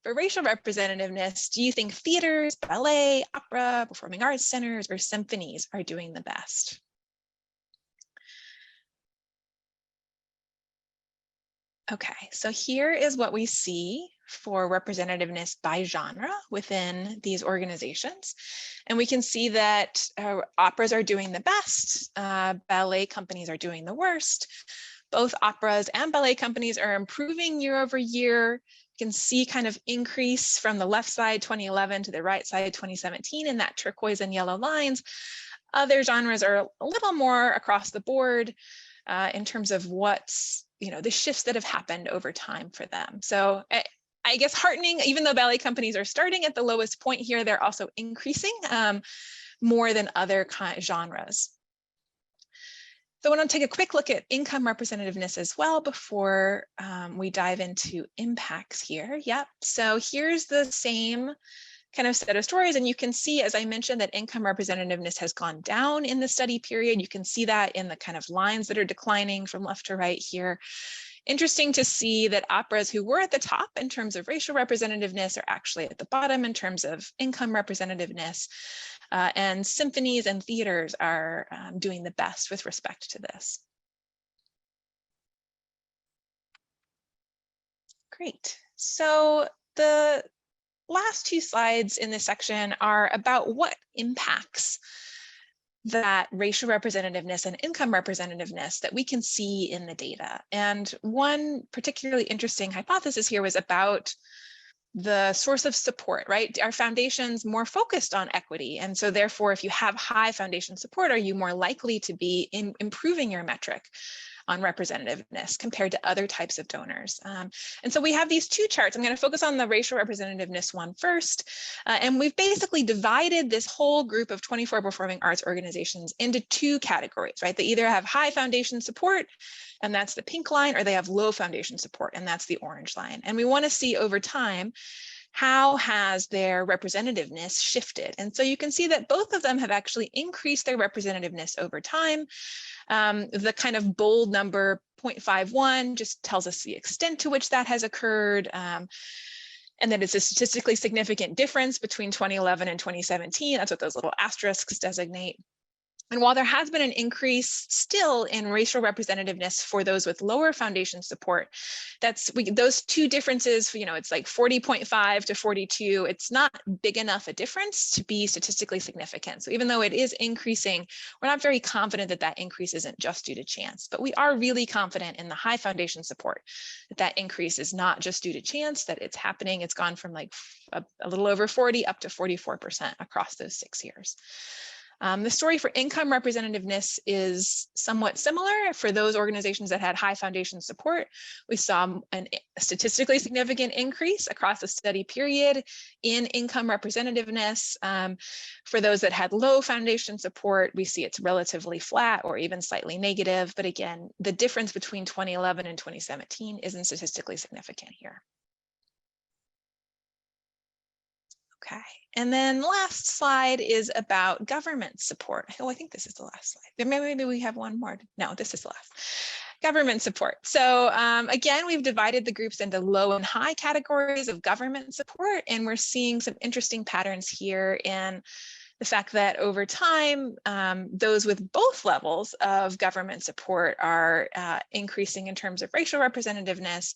for racial representativeness, do you think theaters, ballet, opera, performing arts centers, or symphonies are doing the best? Okay, so here is what we see for representativeness by genre within these organizations. And we can see that operas are doing the best, ballet companies are doing the worst. Both operas and ballet companies are improving year over year. You can see kind of increase from the left side 2011 to the right side 2017 in that turquoise and yellow lines. Other genres are a little more across the board in terms of what's, the shifts that have happened over time for them. So I guess heartening, even though ballet companies are starting at the lowest point here, they're also increasing more than other genres. So I want to take a quick look at income representativeness as well before we dive into impacts here. Yep, so here's the same kind of set of stories. And you can see, as I mentioned, that income representativeness has gone down in the study period. You can see that in the kind of lines that are declining from left to right here. Interesting to see that operas who were at the top in terms of racial representativeness are actually at the bottom in terms of income representativeness. And symphonies and theaters are doing the best with respect to this. Great. So the last two slides in this section are about what impacts that racial representativeness and income representativeness that we can see in the data. And one particularly interesting hypothesis here was about the source of support, right? Are foundations more focused on equity? And so therefore, if you have high foundation support, are you more likely to be improving your metric on representativeness compared to other types of donors? And so we have these two charts. I'm going to focus on the racial representativeness one first. And we've basically divided this whole group of 24 performing arts organizations into two categories, right? They either have high foundation support, and that's the pink line, or they have low foundation support, and that's the orange line. And we want to see over time, how has their representativeness shifted? And so you can see that both of them have actually increased their representativeness over time. The kind of bold number 0.51 just tells us the extent to which that has occurred. And that it's a statistically significant difference between 2011 and 2017. That's what those little asterisks designate. And while there has been an increase still in racial representativeness for those with lower foundation support, those two differences, it's like 40.5 to 42, it's not big enough a difference to be statistically significant. So even though it is increasing, we're not very confident that that increase isn't just due to chance, but we are really confident in the high foundation support that that increase is not just due to chance, that it's happening. It's gone from like a little over 40 up to 44% across those 6 years. The story for income representativeness is somewhat similar. For those organizations that had high foundation support, we saw a statistically significant increase across the study period in income representativeness. For those that had low foundation support, we see it's relatively flat or even slightly negative. But again, the difference between 2011 and 2017 isn't statistically significant here. Okay, and then last slide is about government support. Oh, I think this is the last slide. Maybe we have one more. No, this is the last. Government support. So again, we've divided the groups into low and high categories of government support, and we're seeing some interesting patterns here in the fact that over time, those with both levels of government support are increasing in terms of racial representativeness.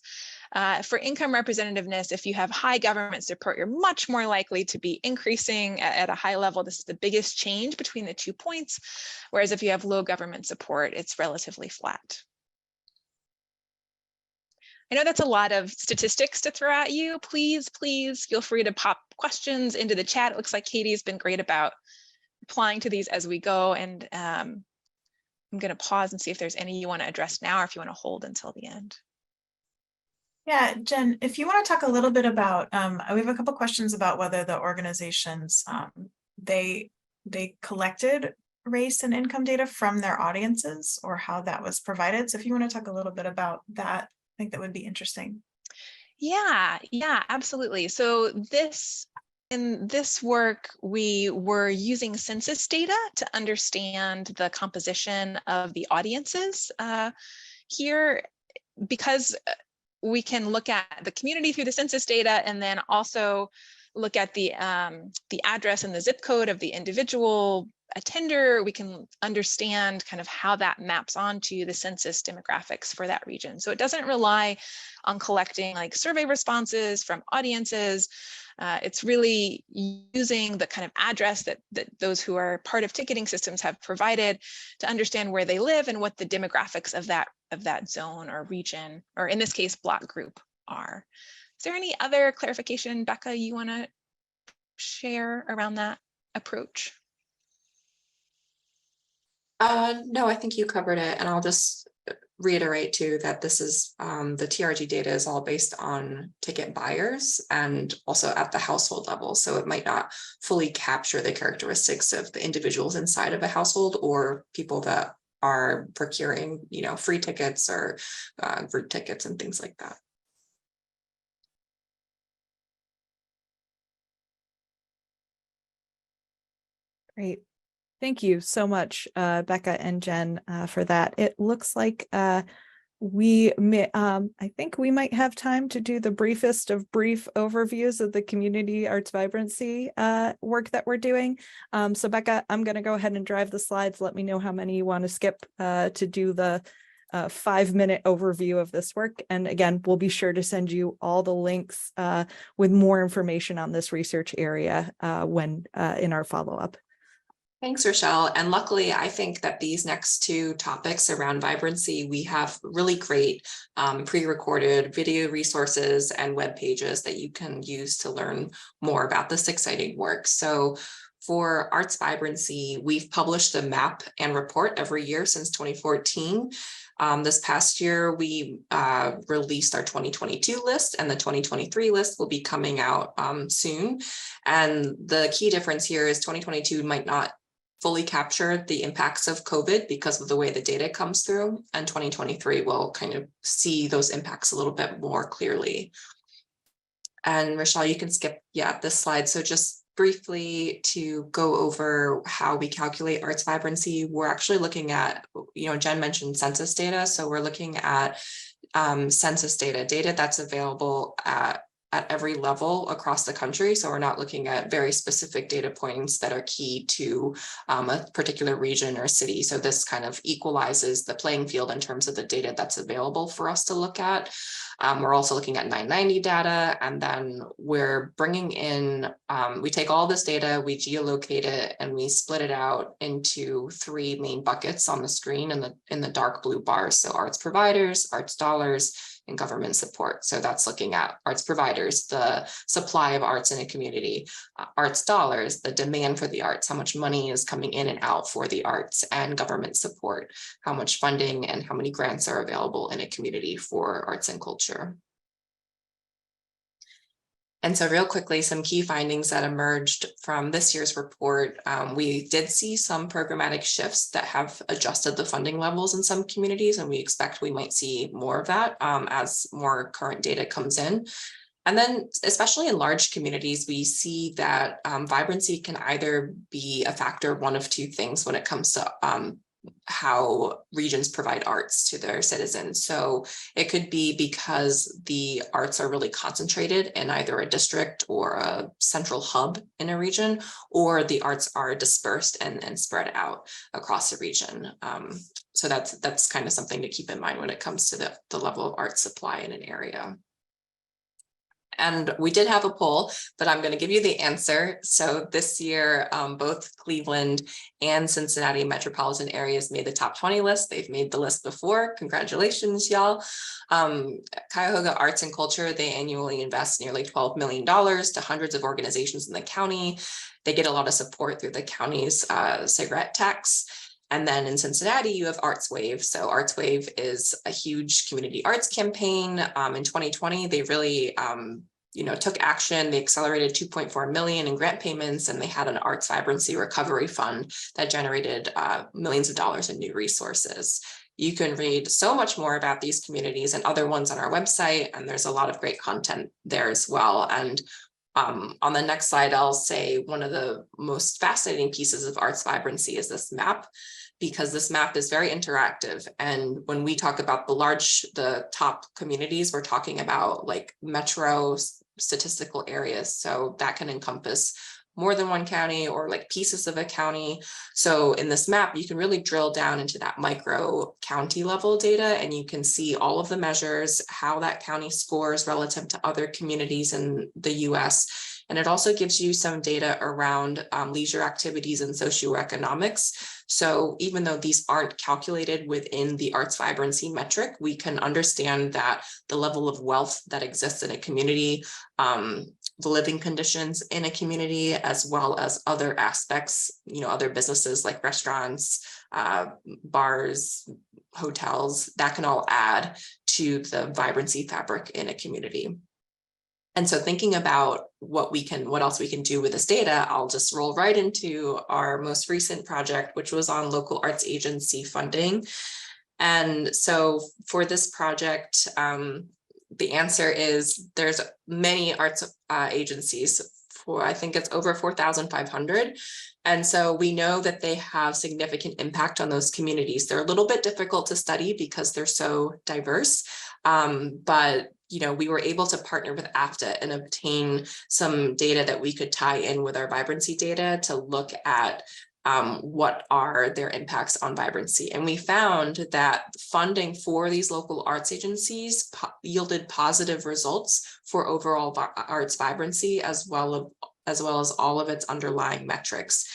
For income representativeness, if you have high government support, you're much more likely to be increasing at a high level. This is the biggest change between the 2 points. Whereas if you have low government support, it's relatively flat. I know that's a lot of statistics to throw at you. Please feel free to pop questions into the chat. It looks like Katie's been great about replying to these as we go. And I'm going to pause and see if there's any you want to address now, or if you want to hold until the end. Yeah, Jen, if you want to talk a little bit about, we have a couple questions about whether the organizations, they collected race and income data from their audiences or how that was provided. So if you want to talk a little bit about that, I think that would be interesting. Yeah, absolutely. So this in this work, we were using census data to understand the composition of the audiences here, because we can look at the community through the census data and then also look at the address and the zip code of the individual attender. We can understand kind of how that maps onto the census demographics for that region. So it doesn't rely on collecting like survey responses from audiences. It's really using the kind of address that those who are part of ticketing systems have provided to understand where they live and what the demographics of that zone or region, or in this case, block group are. Is there any other clarification, Becca, you want to share around that approach? No, I think you covered it, and I'll just reiterate too that this is the TRG data is all based on ticket buyers and also at the household level. So it might not fully capture the characteristics of the individuals inside of a household or people that are procuring, free tickets or group tickets and things like that. Great. Thank you so much, Becca and Jen, for that. It looks like I think we might have time to do the briefest of brief overviews of the community arts vibrancy work that we're doing. So Becca, I'm going to go ahead and drive the slides. Let me know how many you want to skip to do the 5-minute overview of this work. And again, we'll be sure to send you all the links with more information on this research area when in our follow-up. Thanks, Rochelle. And luckily, I think that these next two topics around vibrancy, we have really great pre-recorded video resources and web pages that you can use to learn more about this exciting work. So for arts vibrancy, we've published a map and report every year since 2014. This past year, we released our 2022 list, and the 2023 list will be coming out soon. And the key difference here is 2022 might not fully capture the impacts of COVID because of the way the data comes through, and 2023 will kind of see those impacts a little bit more clearly. And Rochelle, you can skip, this slide. So just briefly to go over how we calculate arts vibrancy, we're actually looking at, Jen mentioned census data. So we're looking at census data that's available at every level across the country. So we're not looking at very specific data points that are key to a particular region or city. So this kind of equalizes the playing field in terms of the data that's available for us to look at. We're also looking at 990 data, and then we're bringing in, we take all this data, we geolocate it, and we split it out into 3 main buckets on the screen in the dark blue bars. So arts providers, arts dollars, and government support. So that's looking at arts providers, the supply of arts in a community, arts dollars, the demand for the arts, how much money is coming in and out for the arts, and government support, how much funding and how many grants are available in a community for arts and culture. And so real quickly, some key findings that emerged from this year's report. We did see some programmatic shifts that have adjusted the funding levels in some communities, and we expect we might see more of that as more current data comes in. And then, especially in large communities, we see that vibrancy can either be a factor of one of two things when it comes to how regions provide arts to their citizens. So it could be because the arts are really concentrated in either a district or a central hub in a region, or the arts are dispersed and spread out across the region. So that's kind of something to keep in mind when it comes to the level of art supply in an area. And we did have a poll, but I'm going to give you the answer. So this year, both Cleveland and Cincinnati metropolitan areas made the top 20 list. They've made the list before. Congratulations, y'all. Cuyahoga Arts and Culture, they annually invest nearly $12 million to hundreds of organizations in the county. They get a lot of support through the county's cigarette tax. And then in Cincinnati, you have Arts Wave. So Arts Wave is a huge community arts campaign. In 2020, they really took action. They accelerated $2.4 million in grant payments, and they had an arts vibrancy recovery fund that generated millions of dollars in new resources. You can read so much more about these communities and other ones on our website, and there's a lot of great content there as well. And On the next slide, I'll say one of the most fascinating pieces of arts vibrancy is this map, because this map is very interactive. And when we talk about the top communities, we're talking about like metro statistical areas. So that can encompass more than one county or like pieces of a county. So in this map, you can really drill down into that micro county level data, and you can see all of the measures, how that county scores relative to other communities in the US. And it also gives you some data around leisure activities and socioeconomics. So even though these aren't calculated within the arts vibrancy metric, we can understand that the level of wealth that exists in a community, the living conditions in a community, as well as other aspects, other businesses like restaurants, bars, hotels, that can all add to the vibrancy fabric in a community. And so thinking about what else we can do with this data, I'll just roll right into our most recent project, which was on local arts agency funding. And so for this project, the answer is there's many arts agencies. I think it's over 4,500. And so we know that they have significant impact on those communities. They're a little bit difficult to study because they're so diverse, but we were able to partner with AFTA and obtain some data that we could tie in with our vibrancy data to look at what are their impacts on vibrancy. And we found that funding for these local arts agencies yielded positive results for overall arts vibrancy, as well as all of its underlying metrics.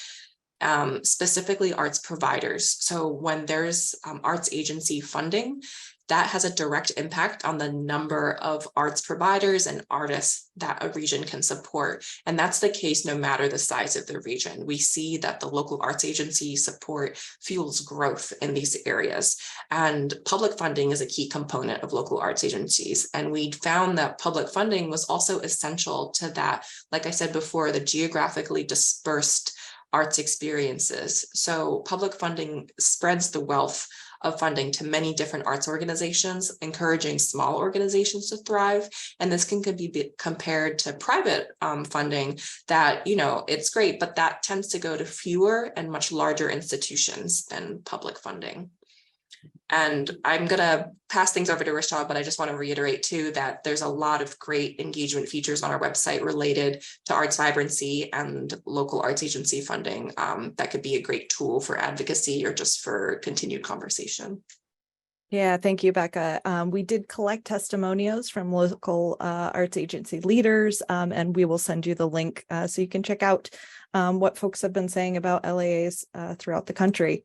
Specifically arts providers. So when there's arts agency funding, that has a direct impact on the number of arts providers and artists that a region can support. And that's the case no matter the size of the region. We see that the local arts agency support fuels growth in these areas. And public funding is a key component of local arts agencies. And we found that public funding was also essential to that, like I said before, the geographically dispersed arts experiences. So public funding spreads the wealth of funding to many different arts organizations, encouraging small organizations to thrive. And this can be compared to private funding that, it's great, but that tends to go to fewer and much larger institutions than public funding. And I'm going to pass things over to Rochelle, but I just want to reiterate too that there's a lot of great engagement features on our website related to arts vibrancy and local arts agency funding that could be a great tool for advocacy or just for continued conversation. Yeah, thank you, Becca. We did collect testimonials from local arts agency leaders, and we will send you the link so you can check out what folks have been saying about LAAs throughout the country.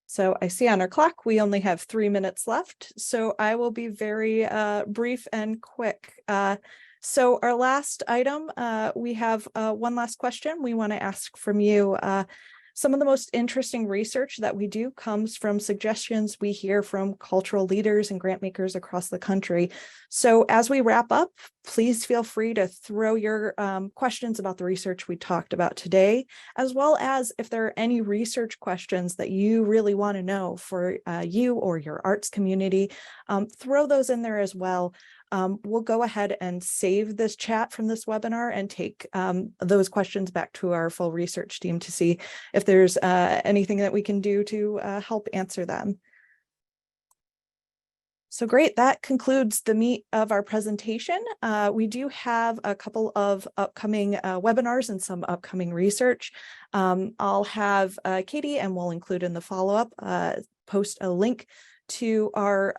So I see on our clock, we only have 3 minutes left. So I will be very brief and quick. So our last item, we have one last question we want to ask from you. Some of the most interesting research that we do comes from suggestions we hear from cultural leaders and grant makers across the country. So as we wrap up, please feel free to throw your questions about the research we talked about today, as well as if there are any research questions that you really want to know for you or your arts community, throw those in there as well. We'll go ahead and save this chat from this webinar and take those questions back to our full research team to see if there's anything that we can do to help answer them. So great, that concludes the meat of our presentation. We do have a couple of upcoming webinars and some upcoming research. I'll have Katie, and we'll include in the follow-up, post a link to our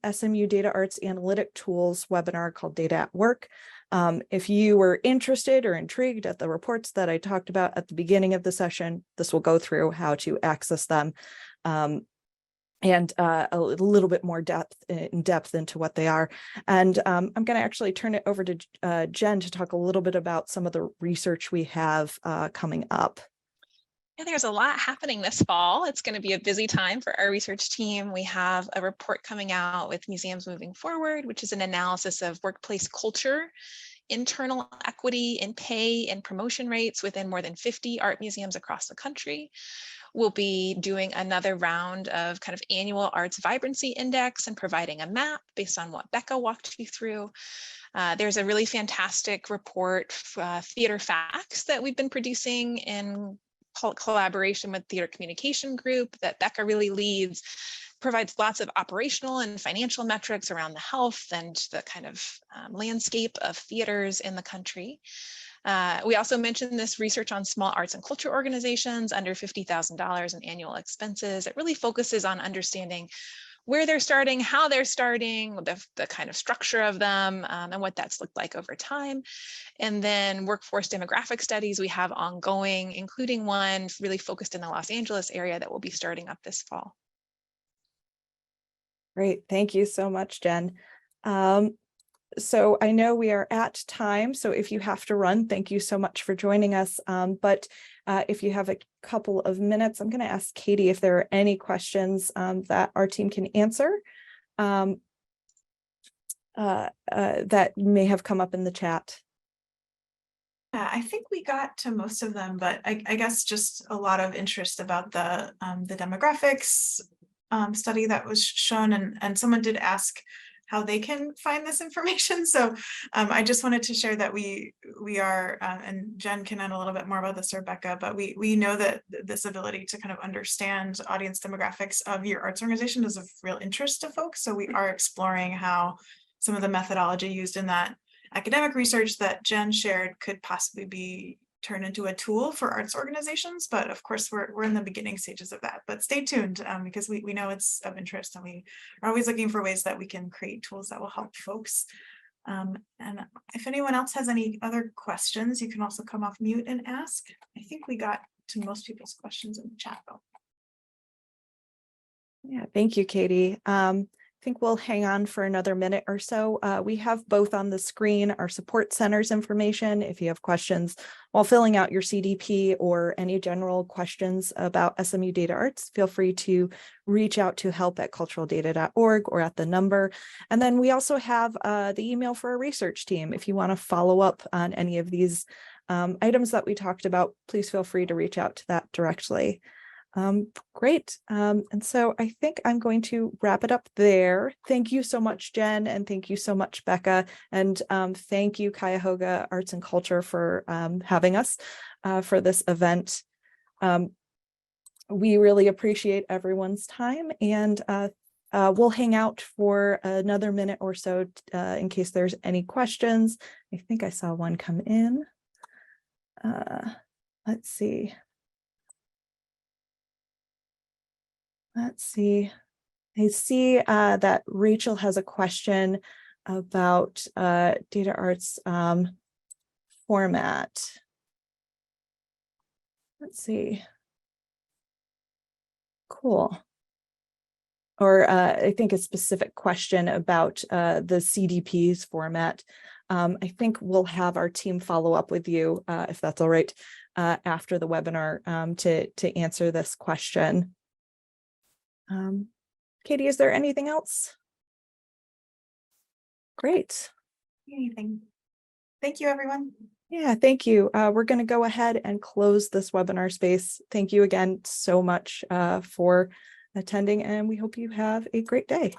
SMU DataArts Analytic Tools webinar called Data at Work. If you were interested or intrigued at the reports that I talked about at the beginning of the session, this will go through how to access them and a little bit more in depth into what they are. And I'm going to actually turn it over to Jen to talk a little bit about some of the research we have coming up. Yeah, there's a lot happening this fall. It's going to be a busy time for our research team. We have a report coming out with Museums Moving Forward, which is an analysis of workplace culture, internal equity in pay and promotion rates within more than 50 art museums across the country. We'll be doing another round of kind of annual Arts Vibrancy Index and providing a map based on what Becca walked you through. There's a really fantastic report, Theater Facts, that we've been producing in collaboration with Theater Communication Group that Becca really leads. Provides lots of operational and financial metrics around the health and the kind of landscape of theaters in the country. We also mentioned this research on small arts and culture organizations under $50,000 in annual expenses. It really focuses on understanding where they're starting, how they're starting, the kind of structure of them, and what that's looked like over time. And then workforce demographic studies we have ongoing, including one really focused in the Los Angeles area that will be starting up this fall. Great. Thank you so much, Jen. So I know we are at time, so if you have to run, thank you so much for joining us. But if you have a couple of minutes, I'm going to ask Katie if there are any questions that our team can answer that may have come up in the chat. I think we got to most of them, but I guess just a lot of interest about the demographics study that was shown, and someone did ask how they can find this information. So I just wanted to share that we are, and Jen can add a little bit more about this, or Becca, but we know that this ability to kind of understand audience demographics of your arts organization is of real interest to folks. So we are exploring how some of the methodology used in that academic research that Jen shared could possibly be turned into a tool for arts organizations. But of course, we're in the beginning stages of that. But stay tuned because we know it's of interest, and we are always looking for ways that we can create tools that will help folks. And if anyone else has any other questions, you can also come off mute and ask. I think we got to most people's questions in the chat though. Yeah, thank you, Katie. I think we'll hang on for another minute or so. We have both on the screen our support centers information. If you have questions while filling out your CDP or any general questions about SMU DataArts, feel free to reach out to help@culturaldata.org or at the number. And then we also have the email for our research team. If you want to follow up on any of these items that we talked about, please feel free to reach out to that directly. Great. And so I think I'm going to wrap it up there. Thank you so much, Jen, and thank you so much, Becca. And thank you, Cuyahoga Arts and Culture, for having us for this event. We really appreciate everyone's time, and we'll hang out for another minute or so in case there's any questions. I think I saw one come in. Let's see. Let's see. I see that Rachel has a question about DataArts format. Let's see. Cool. Or I think a specific question about the CDP's format. I think we'll have our team follow up with you, if that's all right, after the webinar to answer this question. Katie, is there anything else? Great. Anything. Thank you, everyone. Yeah, thank you. We're going to go ahead and close this webinar space. Thank you again so much for attending, and we hope you have a great day.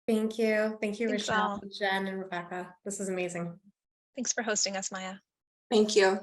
Thank you. Thank you, Thanks, Rochelle, all. Jen, and Rebecca. This is amazing. Thanks for hosting us, Maya. Thank you.